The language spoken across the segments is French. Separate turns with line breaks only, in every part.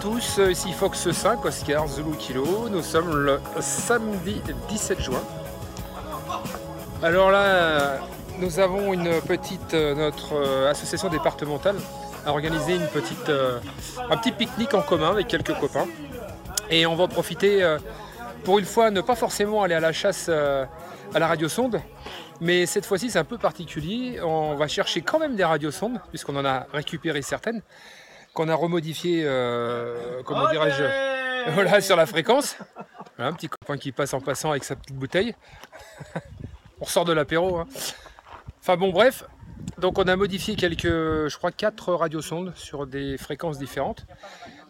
tous, ici Fox 5, Oscar Zulu Kilo. Nous sommes le samedi 17 juin. Alors là, nous avons notre association départementale a organisé un petit pique-nique en commun avec quelques copains. Et on va en profiter pour une fois ne pas forcément aller à la chasse à la radiosonde. Mais cette fois-ci c'est un peu particulier. On va chercher quand même des radiosondes, puisqu'on en a récupéré certaines, qu'on a remodifiées, comment dirais-je, voilà, sur la fréquence. Voilà, un petit copain qui passe en passant avec sa petite bouteille. On ressort de l'apéro, hein. Enfin bon, bref. Donc on a modifié je crois 4 radiosondes sur des fréquences différentes.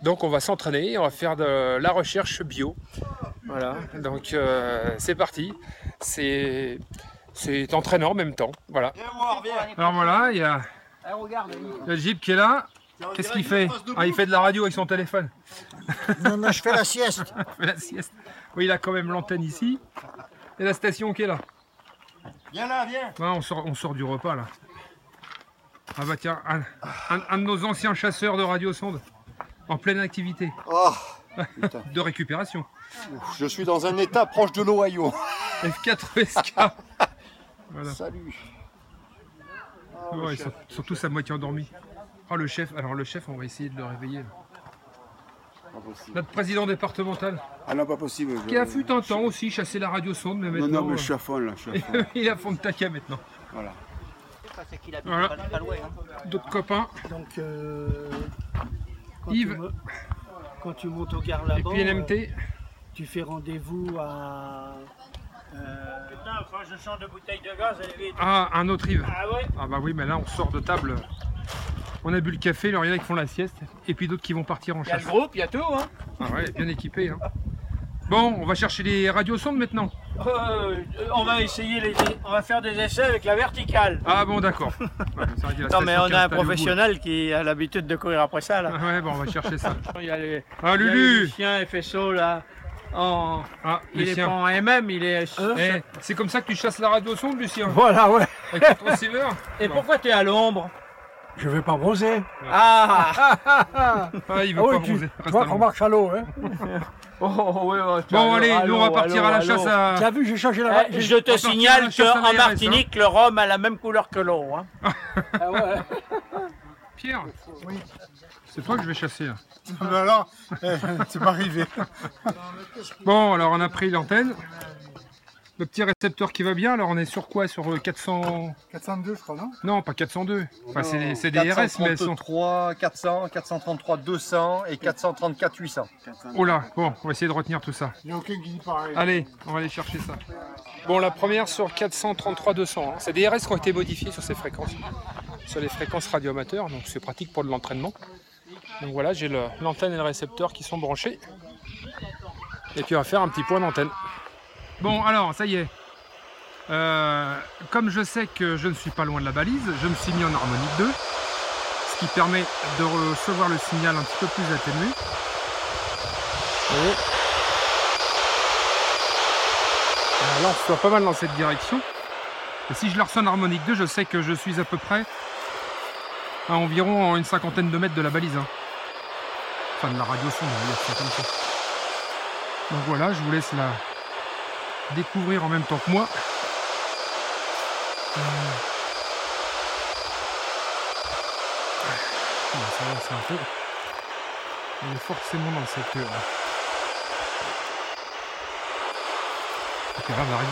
Donc on va s'entraîner, on va faire de la recherche bio. Voilà, donc c'est parti. C'est entraînant en même temps. Voilà. Alors voilà, il y a le Jeep qui est là. Qu'est-ce qu'il fait? Ah, il fait de la radio avec son téléphone.
Non, je fais la sieste.
Il fait la sieste. Oui, il a quand même l'antenne ici. Et la station qui est là.
Viens là, viens.
Ouais, on sort du repas là. Ah bah tiens, un de nos anciens chasseurs de radiosondes en pleine activité.
Oh,
de récupération.
je suis dans un état proche de l'Ohio.
F4 SK. Voilà.
Salut. Oh,
Ouais, ils sont tous à moitié endormis. Oh le chef, alors le chef, on va essayer de le réveiller. Là. Notre président départemental.
Ah non, pas possible.
Qui a fut un temps aussi chasser la radiosonde, mais maintenant.
Non, mais je suis à fond là.
il est à fond de taquet maintenant.
Voilà.
Voilà. D'autres copains.
Donc,
Yves.
Quand tu montes au gare là-bas,
Et puis NMT.
tu fais rendez-vous à...
Putain, faut que je change de bouteille de gaz, elle est vide.
Ah, un autre Yves.
Ah ouais?
Ah bah oui, mais là on sort de table. On a bu le café, alors il y en a qui font la sieste, et puis d'autres qui vont partir en
Il y a
chasse.
le groupe, il y a tout, hein.
Ah ouais, bien équipé. Hein. Bon, on va chercher les radiosondes maintenant.
On va essayer on va faire des essais avec la verticale.
Ah bon, d'accord. Ouais, ça veut dire la
Non mais
station
on
qui
a un
installe au bout.
professionnel qui a l'habitude de courir après ça là.
Ah ouais, bon, on va chercher ça.
Il y a les,
Ah,
il y a
Lulu.
les chiens FSO là.
Ah,
Il est pas
Lucien.
en MM, il est...
Eh, c'est comme ça que tu chasses la radiosonde, Lucien?
Voilà, ouais.
Avec ton receiver?
Et pourquoi tu es à l'ombre?
Je vais pas bronzer.
Ah.
Ah, il veut pas bronzer.
Tu vois qu'on marche à l'eau, hein.
Bon, allez, nous on va partir à la chasse à...
Tu as vu, j'ai changé la...
Je te
partir à
signale
la chasse à
qu'en
l'ARS,
Martinique, le rhum a la même couleur que l'eau. Hein.
Ah ouais.
Pierre, c'est toi que je vais chasser là.
Alors, c'est pas arrivé.
Bon, alors on a pris l'antenne. Le petit récepteur qui va bien, alors on est sur quoi? Sur 400...
402, je crois, non?
Non, pas 402. Enfin, c'est des RS, mais elles sont...
433, 400, 433, 200 et 434, 800.
Oh là, bon, on va essayer de retenir tout ça.
Il n'y a aucun qui dit pareil.
Allez, on va aller chercher ça. Bon, la première sur 433-200. Hein. C'est des RS qui ont été modifiés sur ces fréquences. Sur les fréquences radioamateurs, donc c'est pratique pour de l'entraînement. Donc voilà, j'ai l'antenne et le récepteur qui sont branchés. Et puis on va faire un petit point d'antenne. Bon, alors, ça y est. Comme je sais que je ne suis pas loin de la balise, je me suis mis en harmonique 2. Ce qui permet de recevoir le signal un petit peu plus atténué. Et là, on reçoit pas mal dans cette direction. Et si je la reçois en harmonique 2, je sais que je suis à peu près à environ une cinquantaine de mètres de la balise. Hein. Enfin, de la radiosonde, on va dire ça comme ça. Donc voilà, je vous laisse la découvrir en même temps que moi. Ça avance un peu. On est forcément dans le secteur. Ok, là on arrive.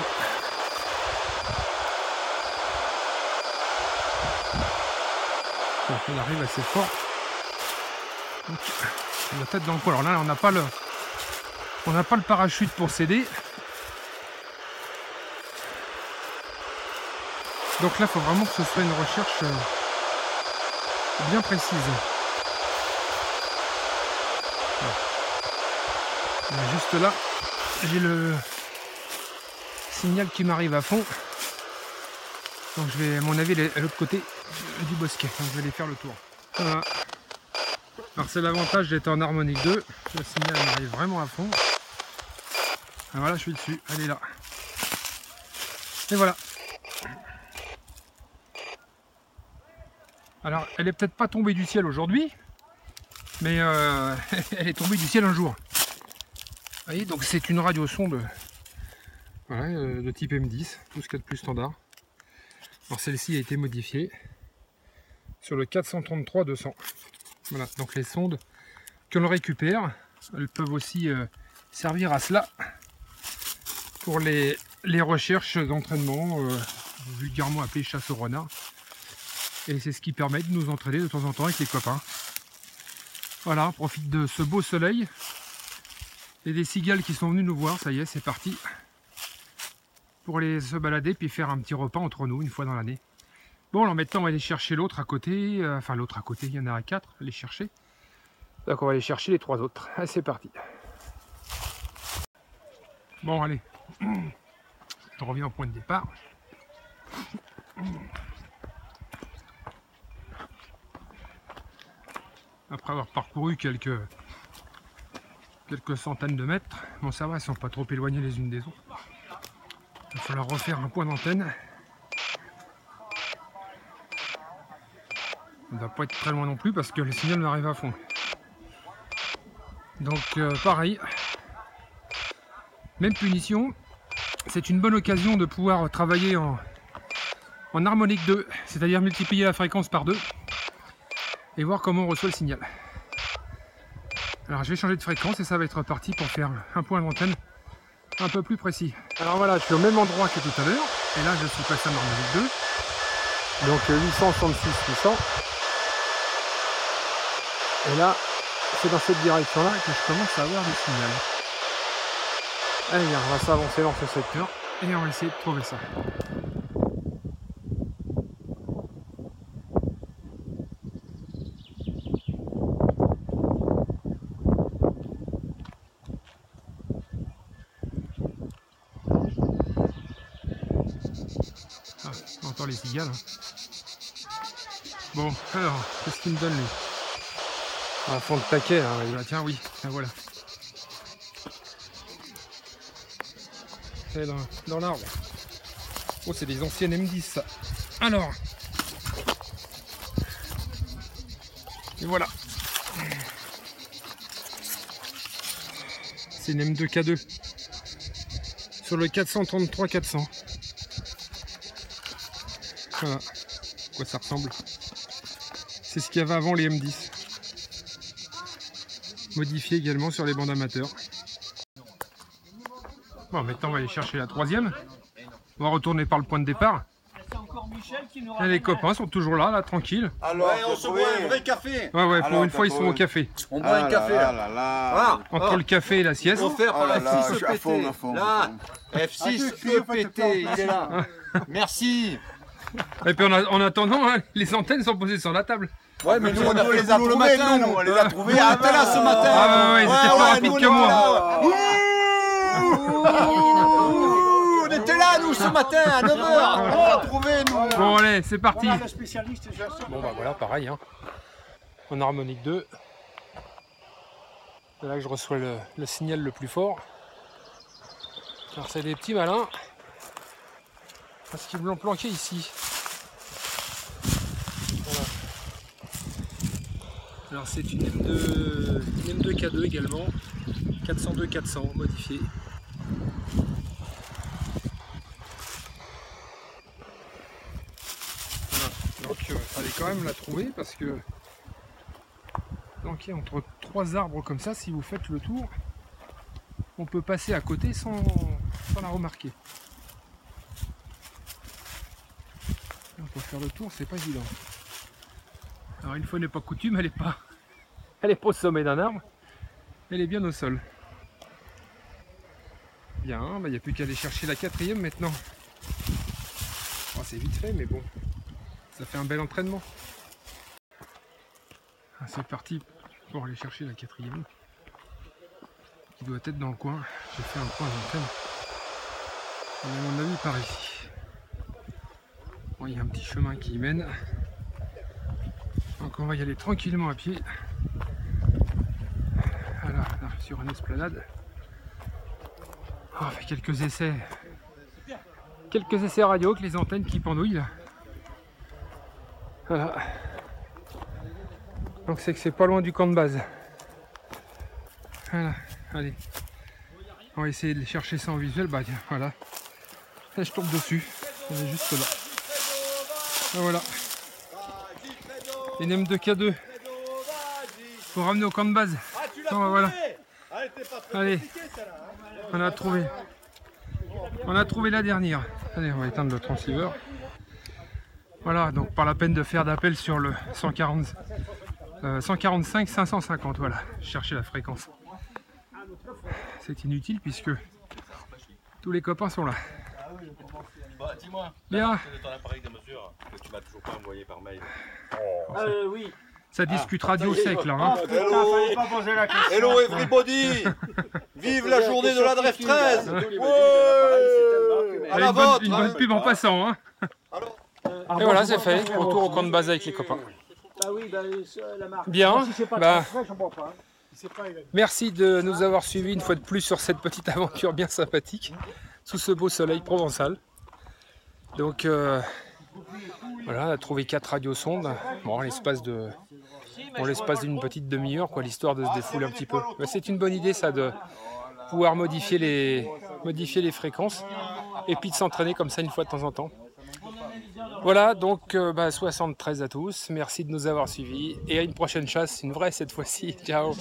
Bon, on arrive assez fort. Donc, on a la tête dans le coin. Alors là, on n'a pas le parachute pour s'aider. Donc là, il faut vraiment que ce soit une recherche bien précise. Voilà. Juste là, j'ai le signal qui m'arrive à fond. Donc je vais, à mon avis, aller à l'autre côté du bosquet. Donc je vais aller faire le tour. Voilà. Alors c'est l'avantage d'être en harmonique 2. Le signal m'arrive vraiment à fond. Et voilà, je suis dessus. Elle est là. Et voilà. Alors, elle est peut-être pas tombée du ciel aujourd'hui, Mais elle est tombée du ciel un jour. Vous voyez, donc c'est une radio-sonde voilà, de type M10, tout ce qu'il y a de plus standard. Alors celle-ci a été modifiée sur le 433-200. Voilà, donc les sondes que l'on récupère, elles peuvent aussi servir à cela pour les recherches d'entraînement, vulgairement appelées chasse au renard. Et c'est ce qui permet de nous entraîner de temps en temps avec les copains. Voilà, on profite de ce beau soleil. Et des cigales qui sont venus nous voir, ça y est, c'est parti. Pour aller se balader, puis faire un petit repas entre nous, une fois dans l'année. Bon, alors maintenant, on va aller chercher l'autre à côté. Enfin, l'autre à côté, il y en a 4, aller chercher. Donc, on va aller chercher les 3 autres. Allez, c'est parti. Bon, allez. On revient au point de départ. Après avoir parcouru quelques centaines de mètres, bon ça va, elles sont pas trop éloignées les unes des autres. Il va falloir refaire un point d'antenne. On ne va pas être très loin non plus parce que le signal va arriver à fond. Donc pareil, même punition, c'est une bonne occasion de pouvoir travailler en harmonique 2, c'est-à-dire multiplier la fréquence par 2 et voir comment on reçoit le signal. Alors je vais changer de fréquence et ça va être parti pour faire un point d'antenne un peu plus précis. Alors voilà, je suis au même endroit que tout à l'heure et là je suis passé en harmonique 2, donc 866-800. Et là, c'est dans cette direction-là que je commence à avoir du signal. Allez, bien, on va s'avancer dans ce secteur et on va essayer de trouver ça. Ah, on entend les cigales. Bon, alors, qu'est-ce qu'il me donne lui? À fond de paquet, hein. Il va, tiens, oui, ben voilà. C'est dans l'arbre. Oh, c'est des anciennes M10 ça. Alors, et voilà. C'est une M2K2 sur le 433-400. Voilà, à quoi ça ressemble. C'est ce qu'il y avait avant les M10. Modifié également sur les bandes amateurs. Bon, maintenant on va aller chercher la 3e. On va retourner par le point de départ.
C'est encore Michel qui nous
Et les copains sont toujours là, tranquilles.
Alors, ouais, on se boit un vrai café.
Ouais, pour une fois ils sont au café.
On boit un café là.
Voilà.
Entre le café et la sieste.
Offert par la
je suis à
F6
fond,
EPT.
à fond.
Là, F6 EPT, il est là. Merci.
Et puis en attendant, hein, les antennes sont posées sur la table.
Ouais, mais nous on a les a trouvés, nous. On les a trouvés à là ce matin.
Ah ouais, ils étaient plus rapides que moi.
On était là, nous, ce matin, à 9h. On l'a trouvé, nous.
Bon allez, c'est parti.
Voilà le spécialiste, je sais.
Bon bah voilà, pareil, hein. En harmonique 2. C'est là que je reçois le signal le plus fort. Alors c'est des petits malins. Parce qu'ils me l'ont planqué ici. Voilà. Alors c'est une M2K2 également. 402-400 modifié. Voilà. Donc il fallait quand même la trouver parce que donc entre 3 arbres comme ça, si vous faites le tour, on peut passer à côté sans la remarquer. Pour faire le tour, c'est pas évident. Alors une fois n'est pas coutume, elle est pas au sommet d'un arbre, elle est bien au sol. Bien, il n'y a plus qu'à aller chercher la 4e maintenant. Oh, c'est vite fait, mais bon, ça fait un bel entraînement. Ah, c'est parti pour aller chercher la 4e, qui doit être dans le coin. J'ai fait un point d'antenne. À mon avis, par ici. Bon, il y a un petit chemin qui y mène. Donc on va y aller tranquillement à pied. Voilà, là, sur une esplanade. On fait quelques essais radio avec les antennes qui pendouillent là. Voilà. Donc c'est que c'est pas loin du camp de base. Voilà, allez. On va essayer de les chercher ça en visuel. Bah tiens, voilà. Là, je tombe dessus. On est juste là. Et voilà. Une M2K2. Pour ramener au camp de base. Bon, voilà. Allez. On a trouvé. On a trouvé la dernière. Allez, on va éteindre le transceiver. Voilà, donc pas la peine de faire d'appel sur le 145 550. Voilà, chercher la fréquence. C'est inutile puisque tous les copains sont là.
Bah, dis-moi,
Bien.
ton appareil de mesure que tu m'as toujours pas envoyé par mail.
Oui.
Ça discute radio sec là. Hein.
Putain, fallait pas poser la question.
Hello everybody. Vive la journée de la Dref 13.
Allez,
À la
une bonne,
vôtre.
une bonne pub en passant. Hein. Et voilà, c'est fait. Retour au camp de base avec les copains.
Ah oui, bah, la marque.
Bien.
Si c'est pas
Bah,
très frais, j'en bois pas.
merci de nous avoir suivis une fois de plus sur cette petite aventure bien sympathique sous ce beau soleil provençal. Donc voilà, on a trouvé 4 radiosondes. Bon, l'espace d'une petite demi-heure, quoi, l'histoire de se défouler un petit peu. Mais c'est une bonne idée, ça, de pouvoir modifier les fréquences et puis de s'entraîner comme ça une fois de temps en temps. Voilà, donc 73 à tous. Merci de nous avoir suivis et à une prochaine chasse, une vraie cette fois-ci. Ciao.